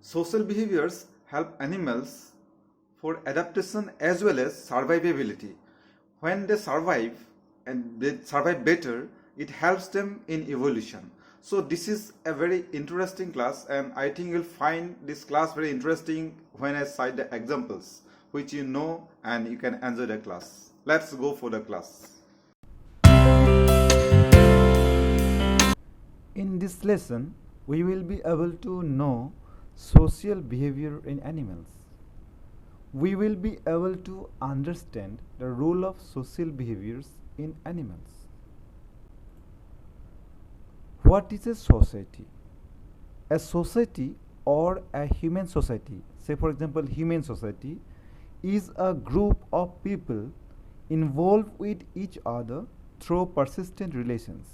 Social behaviors help animals for adaptation as well as survivability. When they survive and they survive better, it helps them in evolution. So this is a very interesting class, and I think you'll find this class very interesting when I cite the examples which you know and you can enjoy the class. Let's go for the class. In this lesson, we will be able to know social behavior in animals. We will be able to understand the role of social behaviors in animals. What is a society? A society or a human society, say for example human society, is a group of people involved with each other through persistent relations,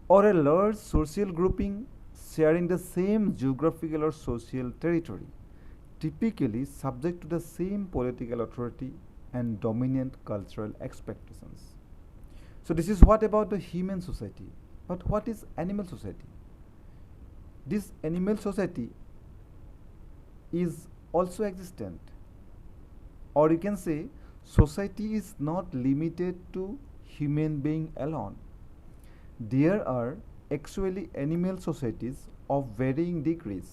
or a large social grouping sharing the same geographical or social territory, typically subject to the same political authority and dominant cultural expectations. So, this is what about the human society. But what is animal society? This animal society is also existent, or you can say society is not limited to human being alone. There are actually animal societies of varying degrees.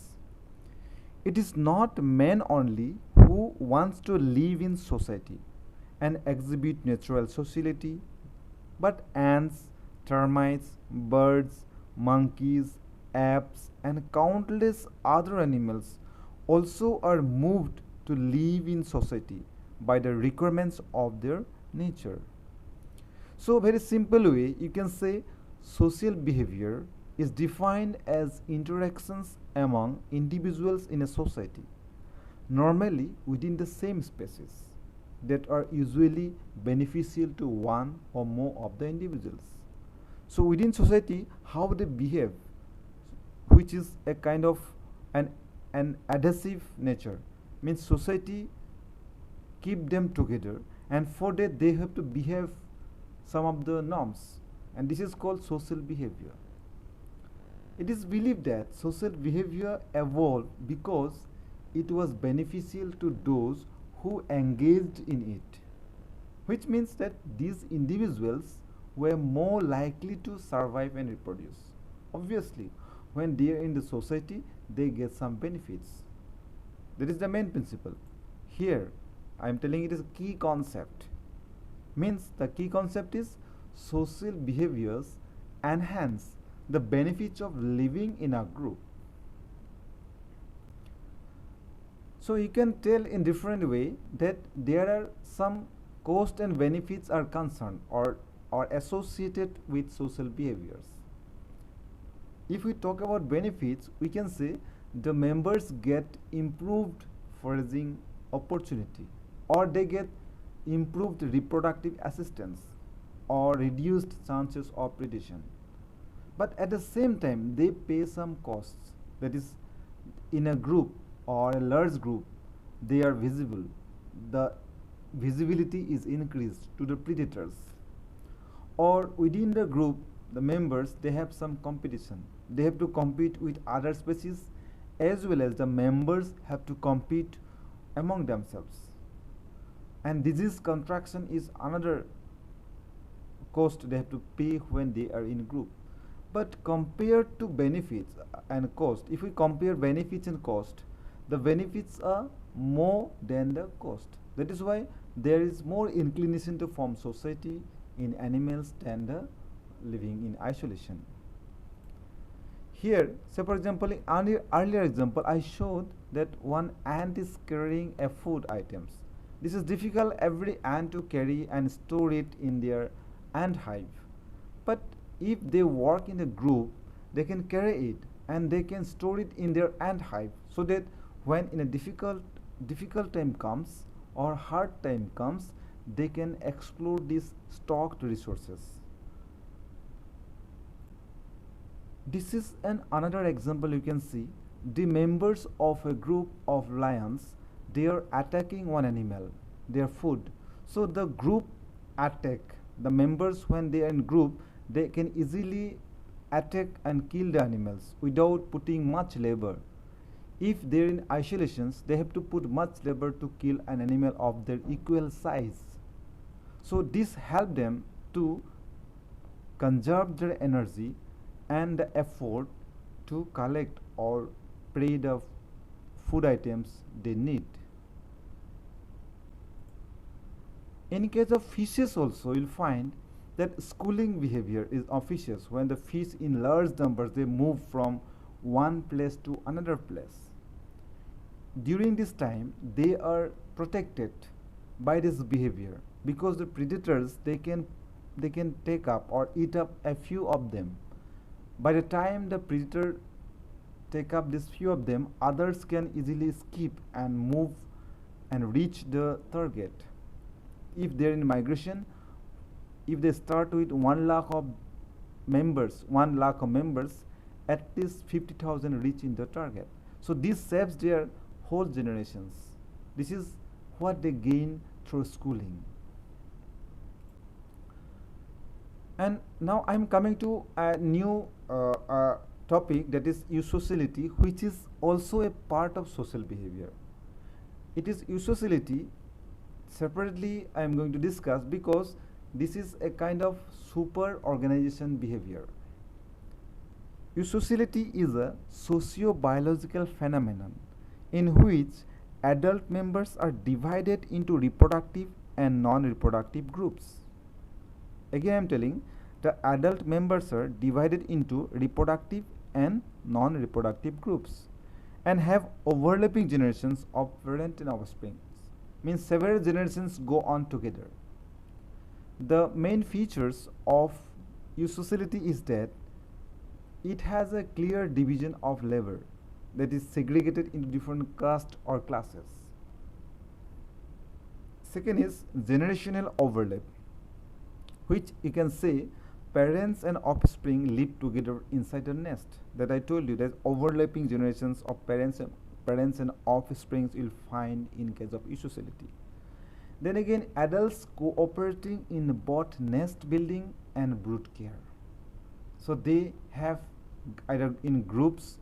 It is not man only who wants to live in society and exhibit natural sociality, but ants, termites, birds, monkeys, apes, and countless other animals also are moved to live in society by the requirements of their nature. So, very simple way, you can say social behavior is defined as interactions among individuals in a society, normally within the same species, that are usually beneficial to one or more of the individuals. So, within society, how they behave, which is a kind of an adhesive nature, means society keep them together, and for that they have to behave some of the norms, and this is called social behavior. It is believed that social behavior evolved because it was beneficial to those who engaged in it, which means that these individuals were more likely to survive and reproduce. Obviously, when they are in the society, they get some benefits. That is the main principle. Here, I am telling it is a key concept. Means the key concept is social behaviors enhance the benefits of living in a group. So you can tell in different way that there are some cost and benefits are concerned or associated with social behaviors. If we talk about benefits, we can say the members get improved foraging opportunity, or they get improved reproductive assistance, or reduced chances of predation. But at the same time, they pay some costs. That is, in a group or a large group, they are visible. The visibility is increased to the predators. Or within the group, the members, they have some competition. They have to compete with other species, as well as the members have to compete among themselves. And disease contraction is another cost they have to pay when they are in group. But compared to benefits and cost, if we compare benefits and cost, the benefits are more than the cost. That is why there is more inclination to form society in animals than the living in isolation. Here, say for example, in earlier example, I showed that one ant is carrying a food items. This is difficult every ant to carry and store it in their ant hive. But if they work in a group, they can carry it and they can store it in their ant hive, so that when in a difficult time comes or hard time comes, they can explore these stocked resources. This is another example. You can see the members of a group of lions, they are attacking one animal, their food. So the group attack, the members when they are in group, they can easily attack and kill the animals without putting much labor. If they're in isolations, they have to put much labor to kill an animal of their equal size. So this helps them to conserve their energy and the effort to collect or prey the food items they need. In case of fishes also, you'll find that schooling behavior is officious. When the fish in large numbers, they move from one place to another place. During this time, they are protected by this behavior because the predators, they can take up or eat up a few of them. By the time the predator take up this few of them, others can easily skip and move and reach the target. If they are in migration, if they start with 1 lakh of members, at least 50,000 reach in the target. So this saves their whole generations. This is what they gain through schooling. And now I am coming to a new topic, that is eusociality, which is also a part of social behavior. It is eusociality separately I am going to discuss because this is a kind of super organization behavior. Eusociality is a socio-biological phenomenon in which adult members are divided into reproductive and non-reproductive groups. Again, I am telling, the adult members are divided into reproductive and non-reproductive groups and have overlapping generations of parent and offspring. Means several generations go on together. The main features of eusociality is that it has a clear division of labor that is segregated into different castes or classes. Second is generational overlap, which you can say parents and offspring live together inside a nest. That I told you, that overlapping generations of parents and offspring you'll find in case of eusociality. Then again, adults cooperating in both nest building and brood care. So they have either in groups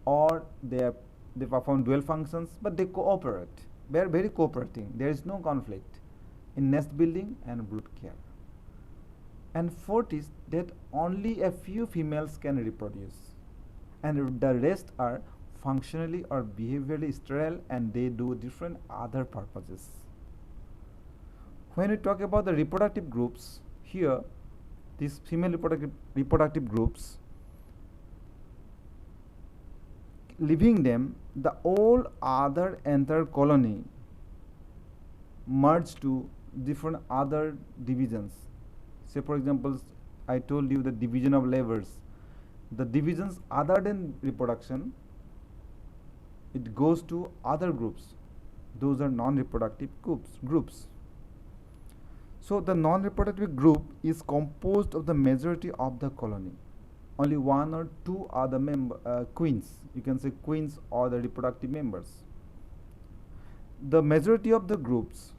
or they perform dual functions, but they cooperate. They are very cooperating. There is no conflict in nest building and brood care. And fourth is that only a few females can reproduce, and the rest are functionally or behaviorally sterile, and they do different other purposes. When we talk about the reproductive groups, here these female reproductive groups, leaving them, the all other entire colony merge to different other divisions. Say for example, I told you the division of labors. The divisions other than reproduction, it goes to other groups. Those are non-reproductive groups. So the non-reproductive group is composed of the majority of the colony. Only one or two are the queens. You can say queens or the reproductive members. The majority of the groups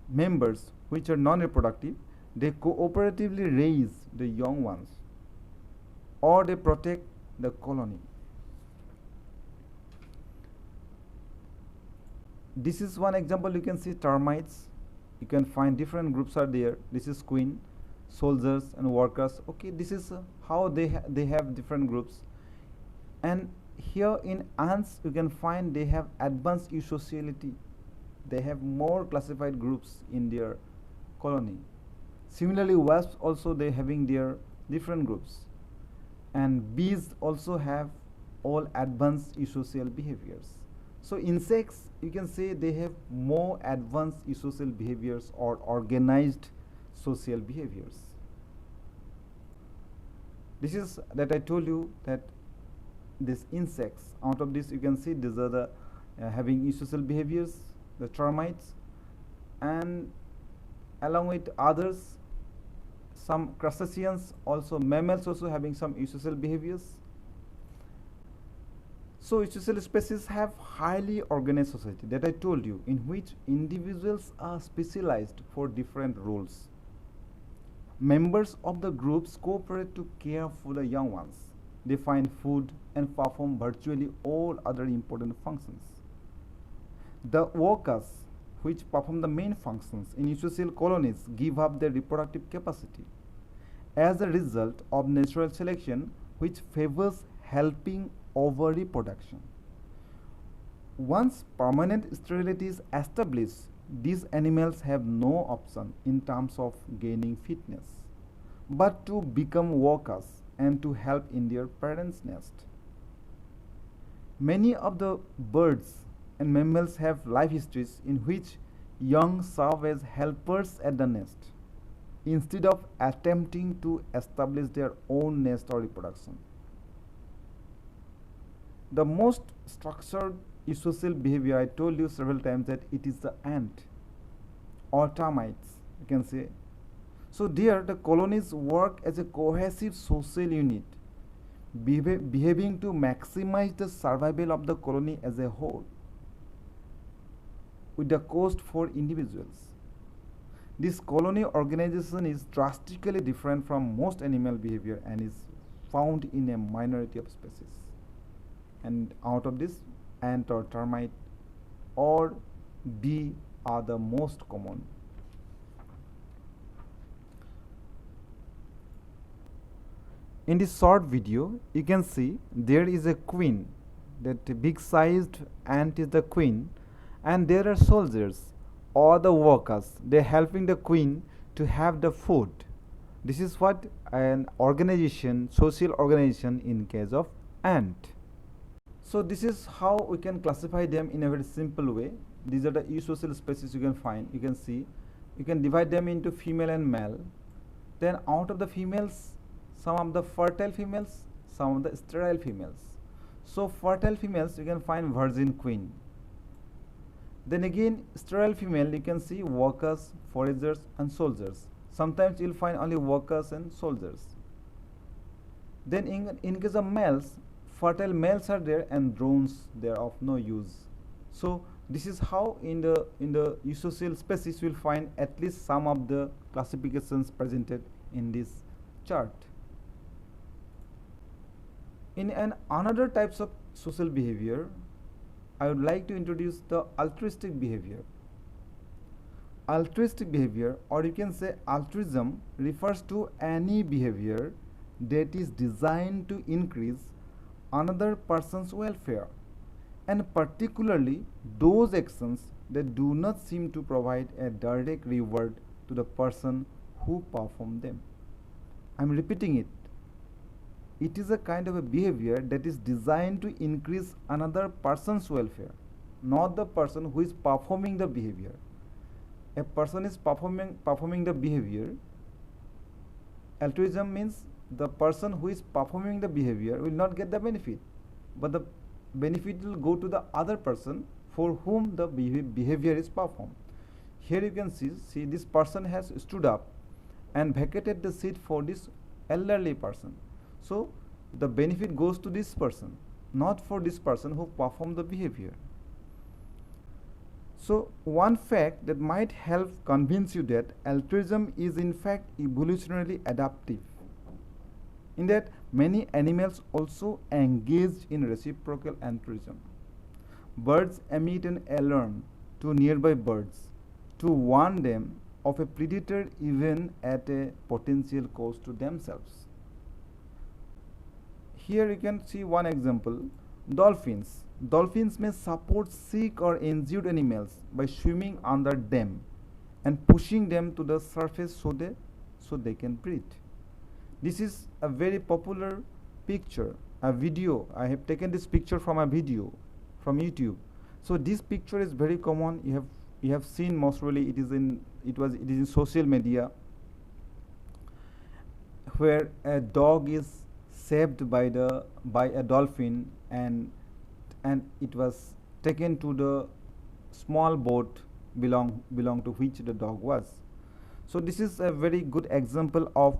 members which are non-reproductive, they cooperatively raise the young ones or they protect the colony. This is one example. You can see termites. You can find different groups are there. This is queen, soldiers and workers. Okay, this is how they have different groups. And here in ants you can find they have advanced eusociality. They have more classified groups in their colony. Similarly, wasps also they having their different groups, and bees also have all advanced eusocial behaviors. So insects, you can say they have more advanced eusocial behaviors or organized social behaviors. This is that I told you that these insects, out of this you can see these are the having eusocial behaviors, the termites, and along with others, some crustaceans, also mammals also having some eusocial behaviors. So eusocial species have highly organized society that I told you, in which individuals are specialized for different roles. Members of the groups cooperate to care for the young ones. they find food, and perform virtually all other important functions. The workers, which perform the main functions in eusocial colonies, give up their reproductive capacity as a result of natural selection, which favors helping over reproduction. Once permanent sterility is established, these animals have no option in terms of gaining fitness but to become workers and to help in their parents' nest. Many of the birds and mammals have life histories in which young serve as helpers at the nest instead of attempting to establish their own nest or reproduction. The most structured eusocial behavior, I told you several times that it is the ant or termites, you can say. So there the colonies work as a cohesive social unit, behaving to maximize the survival of the colony as a whole, with the cost for individuals. This colony organization is drastically different from most animal behavior and is found in a minority of species. And out of this, ant or termite or bee are the most common. In this short video, you can see there is a queen, that big sized ant is the queen, and there are soldiers or the workers. They are helping the queen to have the food. This is what an organization, social organization in case of ant. So this is how we can classify them in a very simple way. These are the eusocial species you can find. You can see, you can divide them into female and male. Then out of the females, some of the fertile females, some of the sterile females. So fertile females you can find virgin queen. Then again sterile female you can see workers, foragers and soldiers. Sometimes you will find only workers and soldiers. Then in case of males, fertile males are there and drones, they are of no use. So this is how in the eusocial species you will find at least some of the classifications presented in this chart. In another types of social behavior, I would like to introduce the altruistic behavior. Altruistic behavior, or you can say altruism, refers to any behavior that is designed to increase another person's welfare, and particularly those actions that do not seem to provide a direct reward to the person who performed them. I am repeating it. It is a kind of a behavior that is designed to increase another person's welfare, not the person who is performing the behavior. A person is performing the behavior. Altruism means the person who is performing the behavior will not get the benefit, but the benefit will go to the other person for whom the behavior is performed. Here you can see this person has stood up and vacated the seat for this elderly person. So the benefit goes to this person, not for this person who performed the behavior. So one fact that might help convince you that altruism is in fact evolutionarily adaptive, in that many animals also engage in reciprocal altruism. Birds emit an alarm to nearby birds to warn them of a predator even at a potential cost to themselves. Here you can see one example. Dolphins. Dolphins may support sick or injured animals by swimming under them and pushing them to the surface so they can breathe. This is a very popular picture, a video. I have taken this picture from a video from YouTube. So this picture is very common. You have seen most probably it is in social media, where a dog is saved by a dolphin and it was taken to the small boat belong to which the dog was. So this is a very good example of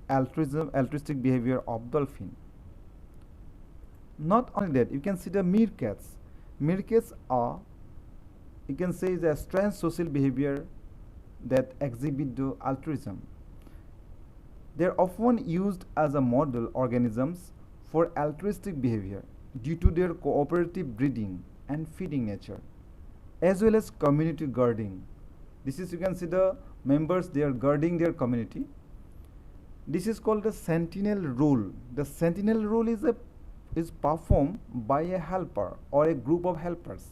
altruistic behavior of dolphin. Not only that, you can see the meerkats. Meerkats are, you can say, is a strange social behavior that exhibit the altruism. They are often used as a model organisms for altruistic behavior due to their cooperative breeding and feeding nature, as well as community guarding. This is, you can see the members, they are guarding their community. This is called the sentinel role. The sentinel role is performed by a helper or a group of helpers,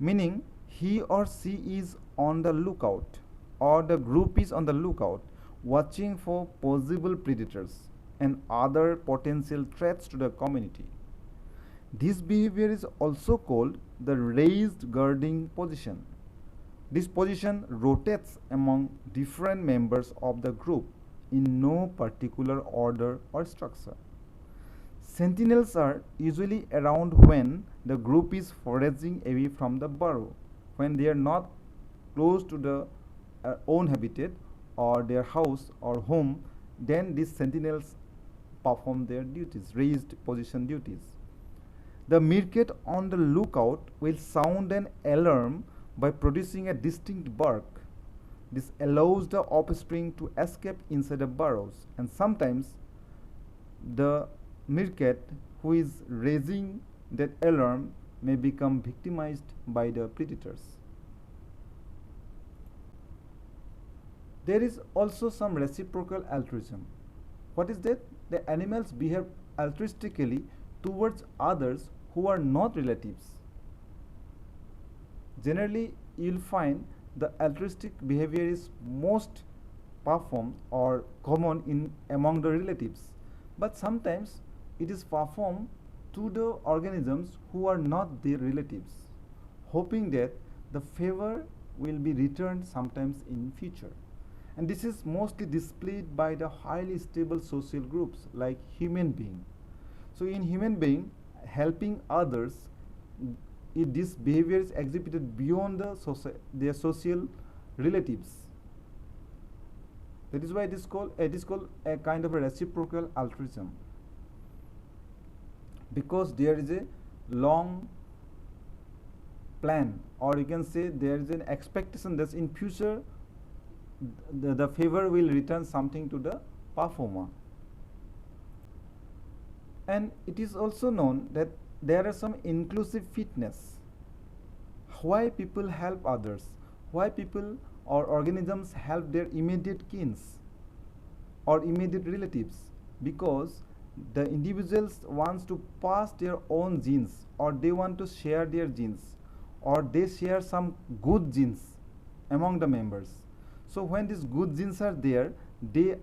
meaning he or she is on the lookout, or the group is on the lookout, watching for possible predators and other potential threats to the community. This behavior is also called the raised guarding position. This position rotates among different members of the group in no particular order or structure. Sentinels are usually around when the group is foraging away from the burrow, when they are not close to the own habitat or their house or home. Then these sentinels perform their duties, raised position duties. The meerkat on the lookout will sound an alarm by producing a distinct bark. This allows the offspring to escape inside the burrows, and sometimes the meerkat who is raising that alarm may become victimized by the predators. There is also some reciprocal altruism. What is that? The animals behave altruistically towards others who are not relatives. Generally, you'll find the altruistic behavior is most performed or common in among the relatives, but sometimes it is performed to the organisms who are not their relatives, hoping that the favor will be returned sometimes in future. And this is mostly displayed by the highly stable social groups like human being. So in human being, helping others, this behavior is exhibited beyond their social relatives. That is why it is called a kind of a reciprocal altruism, because there is a long plan, or you can say there is an expectation that in future the favor will return something to the performer. And it is also known that there are some inclusive fitness. Why people help others? Why people or organisms help their immediate kins or immediate relatives? Because the individuals wants to pass their own genes, or they want to share their genes, or they share some good genes among the members. So when these good genes are there, they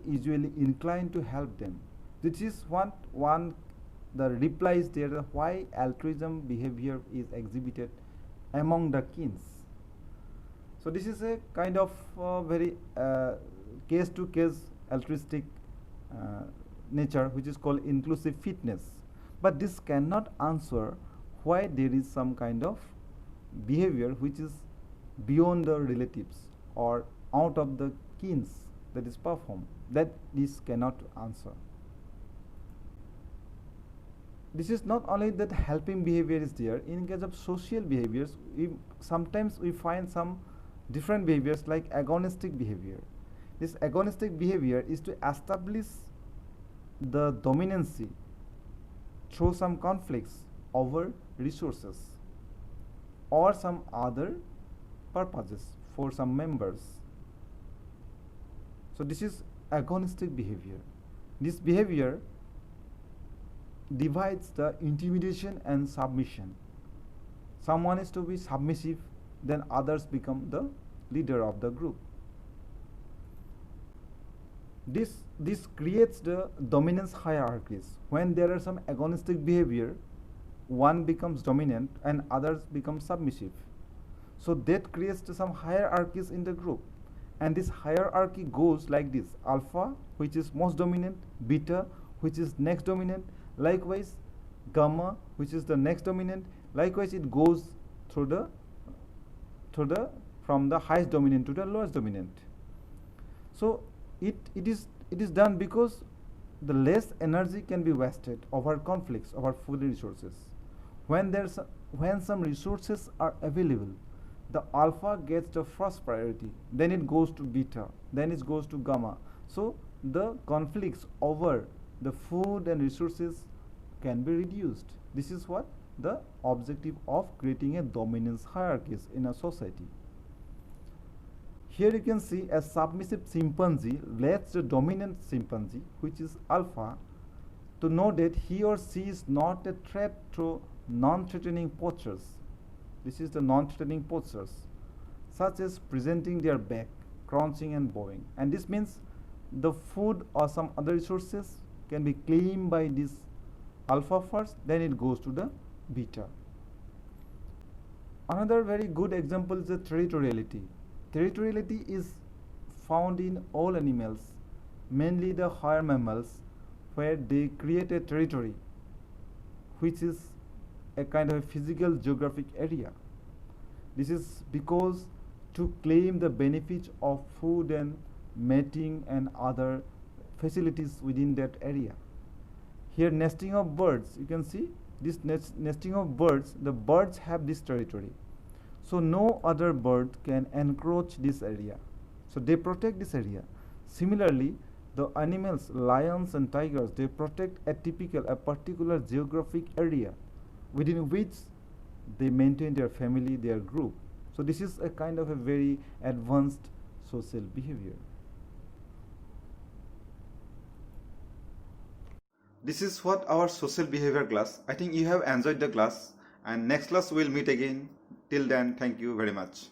usually incline to help them. This is the reply is there, why altruism behavior is exhibited among the kins. So this is a kind of very case to case altruistic nature, which is called inclusive fitness. But this cannot answer why there is some kind of behavior which is beyond the relatives or out of the kins that is performed. That this cannot answer. This is not only that helping behavior is there. In case of social behaviors, sometimes we find some different behaviors like agonistic behavior. This agonistic behavior is to establish the dominancy through some conflicts over resources or some other purposes for some members. So this is agonistic behavior. This behavior divides the intimidation and submission. Someone is to be submissive, then others become the leader of the group. This creates the dominance hierarchies. When there are some agonistic behavior, one becomes dominant and others become submissive. So that creates some hierarchies in the group. And this hierarchy goes like this: alpha, which is most dominant; beta, which is next dominant; likewise gamma, which is the next dominant. Likewise it goes from the highest dominant to the lowest dominant. So it is done because the less energy can be wasted over conflicts over food resources. When some resources are available, the alpha gets the first priority, then it goes to beta, then it goes to gamma. So the conflicts over the food and resources can be reduced. This is what the objective of creating a dominance hierarchies in a society. Here you can see a submissive chimpanzee lets the dominant chimpanzee, which is alpha, to know that he or she is not a threat to non-threatening postures. This is the non-threatening postures, such as presenting their back, crouching and bowing. And this means the food or some other resources can be claimed by this alpha first, then it goes to the beta. Another very good example is the territoriality. Territoriality is found in all animals, mainly the higher mammals, where they create a territory which is a kind of a physical geographic area. This is because to claim the benefits of food and mating and other facilities within that area. Here nesting of birds, you can see this nesting of birds, the birds have this territory. So no other bird can encroach this area. So they protect this area. Similarly, the animals, lions and tigers, they protect a particular geographic area within which they maintain their family, their group. So this is a kind of a very advanced social behavior. This is what our social behavior class. I think you have enjoyed the class, and next class we'll meet again. Till then, thank you very much.